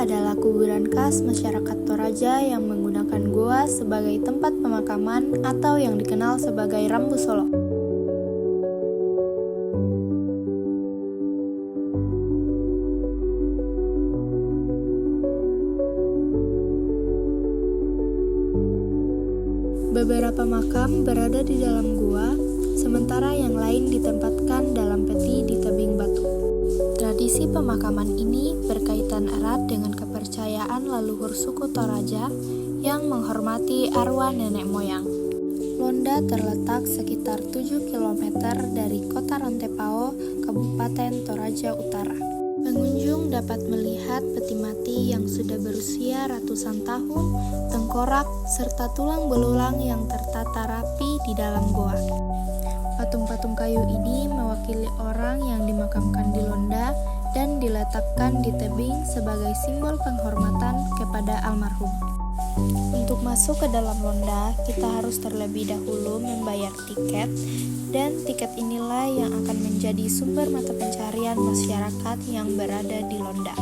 adalah kuburan khas masyarakat Toraja yang menggunakan goa sebagai tempat pemakaman atau yang dikenal sebagai Rambu Solo. Beberapa makam berada di dalam gua, sementara yang lain ditempatkan dalam peti di tebing batu. Tradisi pemakaman ini berkaitan erat dengan kepercayaan leluhur suku Toraja yang menghormati arwah nenek moyang. Londa terletak sekitar 7 km dari kota Rantepao, Kabupaten Toraja Utara. Pengunjung dapat melihat peti mati yang sudah berusia ratusan tahun, tengkorak, serta tulang belulang yang tertata rapi di dalam goa. Patung-patung kayu ini mewakili orang yang dimakamkan di Londa dan diletakkan di tebing sebagai simbol penghormatan kepada almarhum. Untuk masuk ke dalam Londa, kita harus terlebih dahulu membayar tiket, dan tiket inilah yang akan menjadi sumber mata pencarian masyarakat yang berada di Londa.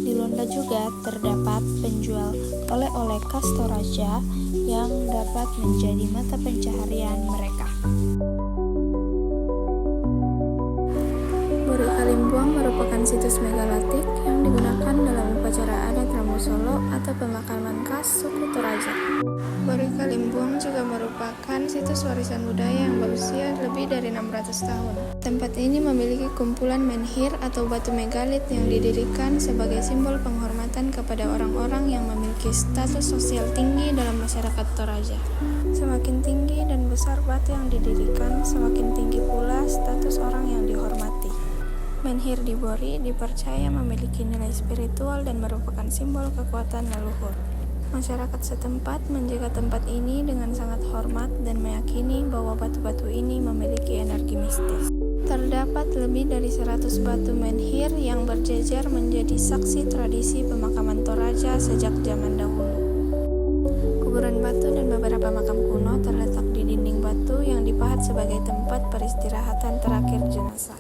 Di Londa juga terdapat penjual oleh-oleh khas Toraja yang dapat menjadi mata pencaharian mereka. Bori Kalimbuang merupakan situs megalitik yang digunakan dalam upacara adat Rambu Solo atau pemakaman khas suku Toraja. Bori Kalimbuang juga merupakan situs warisan budaya yang berusia lebih dari 600 tahun. Tempat ini memiliki kumpulan menhir atau batu megalit yang didirikan sebagai simbol penghormatan kepada orang-orang yang memiliki status sosial tinggi dalam masyarakat Toraja. Semakin tinggi dan besar batu yang didirikan, semakin tinggi pula status orang yang dihormati. Menhir di Bori dipercaya memiliki nilai spiritual dan merupakan simbol kekuatan leluhur. Masyarakat setempat menjaga tempat ini dengan sangat hormat dan meyakini bahwa batu-batu ini memiliki energi mistis. Terdapat lebih dari 100 batu menhir yang berjejer menjadi saksi tradisi pemakaman Toraja sejak zaman dahulu. Kuburan batu dan beberapa makam kuno terletak di dinding batu yang dipahat sebagai tempat peristirahatan terakhir jenazah.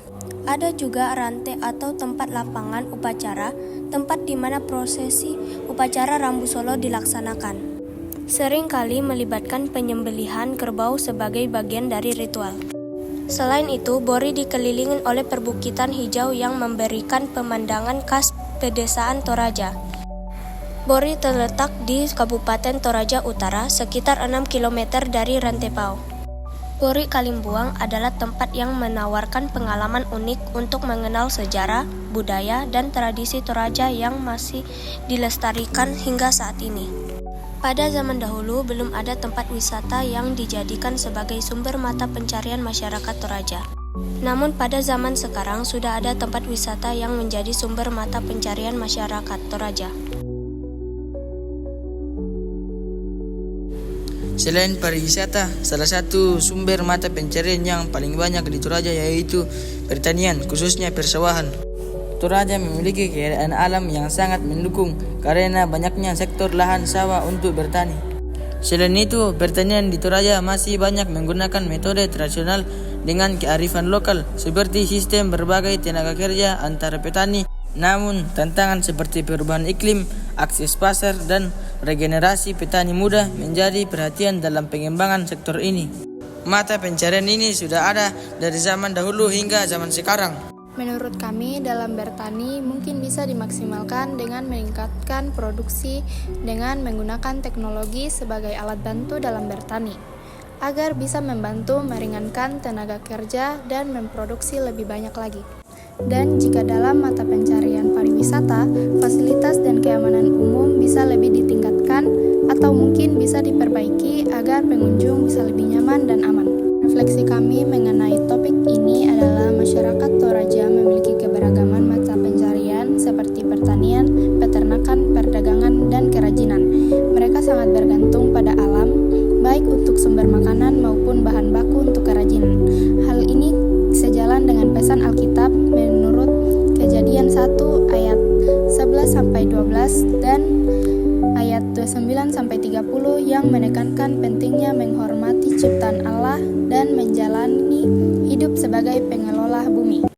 Ada juga rantai atau tempat lapangan upacara, tempat di mana prosesi upacara Rambu Solo dilaksanakan. Seringkali melibatkan penyembelihan kerbau sebagai bagian dari ritual. Selain itu, Bori dikelilingi oleh perbukitan hijau yang memberikan pemandangan khas pedesaan Toraja. Bori terletak di Kabupaten Toraja Utara, sekitar 6 km dari Rantepao. Bori Kalimbuang adalah tempat yang menawarkan pengalaman unik untuk mengenal sejarah, budaya, dan tradisi Toraja yang masih dilestarikan hingga saat ini. Pada zaman dahulu, belum ada tempat wisata yang dijadikan sebagai sumber mata pencarian masyarakat Toraja. Namun pada zaman sekarang sudah ada tempat wisata yang menjadi sumber mata pencarian masyarakat Toraja. Selain pariwisata, salah satu sumber mata pencarian yang paling banyak di Toraja yaitu pertanian, khususnya persawahan. Toraja memiliki keadaan alam yang sangat mendukung karena banyaknya sektor lahan sawah untuk bertani. Selain itu, pertanian di Toraja masih banyak menggunakan metode tradisional dengan kearifan lokal seperti sistem berbagai tenaga kerja antara petani. Namun, tantangan seperti perubahan iklim, akses pasar, dan regenerasi petani muda menjadi perhatian dalam pengembangan sektor ini. Mata pencarian ini sudah ada dari zaman dahulu hingga zaman sekarang. Menurut kami, dalam bertani mungkin bisa dimaksimalkan dengan meningkatkan produksi dengan menggunakan teknologi sebagai alat bantu dalam bertani, agar bisa membantu meringankan tenaga kerja dan memproduksi lebih banyak lagi. Dan jika dalam mata pencarian pariwisata, fasilitas dan keamanan umum bisa lebih ditingkatkan atau mungkin bisa diperbaiki agar pengunjung bisa lebih nyaman dan aman. Refleksi kami mengenai topik ini adalah masyarakat Toraja memiliki keberagaman mata pencarian seperti pertanian, peternakan, perdagangan, dan kerajinan. Mereka sangat bergantung pada alam, baik untuk sumber makanan maupun bahan baku untuk kerajinan. Hal ini sejalan dengan pesan Alkitab menurut Kejadian 1 ayat 11-12 dan ayat 29-30 yang menekankan pentingnya menghormati ciptaan Allah dan menjalani hidup sebagai pengelola bumi.